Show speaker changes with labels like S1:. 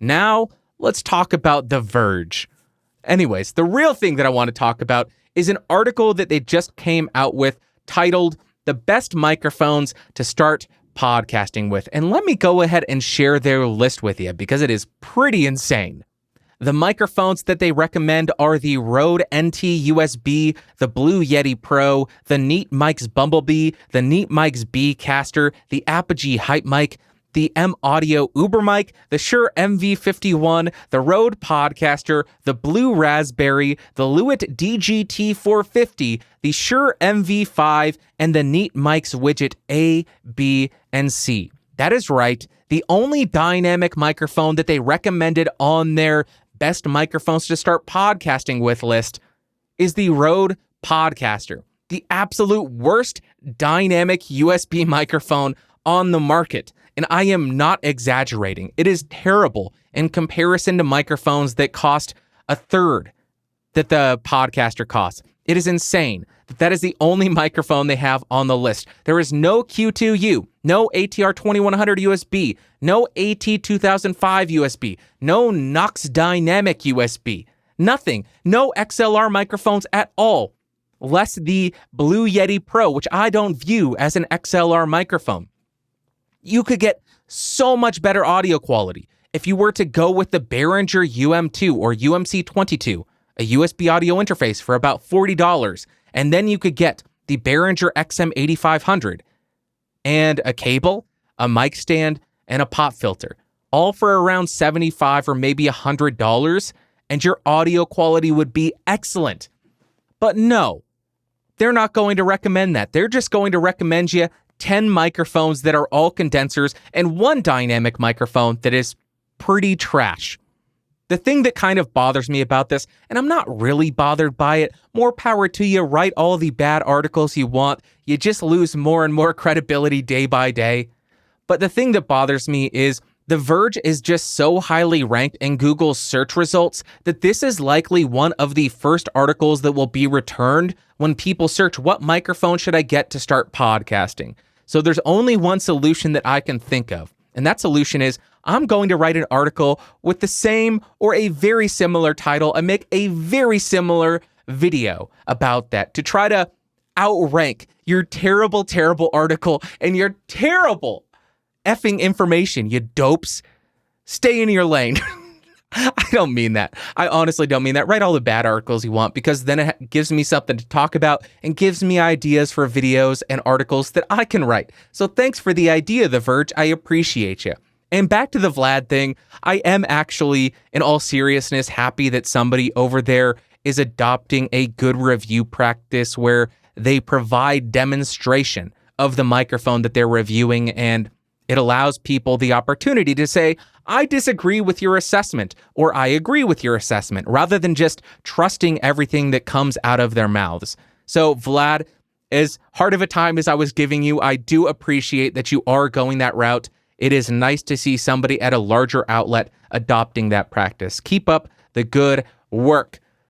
S1: Now, let's talk about The Verge. Anyways, the real thing that I want to talk about is an article that they just came out with titled The Best Microphones to Start Podcasting With. And let me go ahead and share their list with you because it is pretty insane. The microphones that they recommend are the Rode NT USB, the Blue Yeti Pro, the Neat Mics Bumblebee, the Neat Mics B Caster, the Apogee Hype Mic, the M Audio Uber Mic, the Shure MV51, the Rode Podcaster, the Blue Raspberry, the Lewitt DGT450, the Shure MV5, and the Neat Mics widget A, B, and C. That is right. The only dynamic microphone that they recommended on their best microphones to start podcasting with list is the Rode Podcaster, the absolute worst dynamic USB microphone on the market. And I am not exaggerating. It is terrible in comparison to microphones that cost a third that the Podcaster costs. It is insane that is the only microphone they have on the list. There is no Q2U, no ATR 2100 USB, no AT2005 USB, no Knox Dynamic USB, nothing, no XLR microphones at all, less the Blue Yeti Pro, which I don't view as an XLR microphone. You could get so much better audio quality if you were to go with the Behringer UM2 or UMC22, a USB audio interface for about $40, and then you could get the Behringer XM8500 and a cable, a mic stand, and a pop filter, all for around $75 or maybe $100, and your audio quality would be excellent. But no, they're not going to recommend that. They're just going to recommend you 10 microphones that are all condensers and one dynamic microphone that is pretty trash. The thing that kind of bothers me about this, and I'm not really bothered by it, more power to you, write all the bad articles you want, you just lose more and more credibility day by day. But the thing that bothers me is The Verge is just so highly ranked in Google's search results that this is likely one of the first articles that will be returned when people search what microphone should I get to start podcasting. So there's only one solution that I can think of, and that solution is I'm going to write an article with the same or a very similar title and make a very similar video about that to try to outrank your terrible, terrible article and your terrible effing information, you dopes. Stay in your lane. I don't mean that. I honestly don't mean that. Write all the bad articles you want because then it gives me something to talk about and gives me ideas for videos and articles that I can write. So thanks for the idea, The Verge. I appreciate you. And back to the Vlad thing, I am actually, in all seriousness, happy that somebody over there is adopting a good review practice where they provide demonstration of the microphone that they're reviewing, and it allows people the opportunity to say, I disagree with your assessment, or I agree with your assessment, rather than just trusting everything that comes out of their mouths. So Vlad, as hard of a time as I was giving you, I do appreciate that you are going that route. It is nice to see somebody at a larger outlet adopting that practice. Keep up the good work.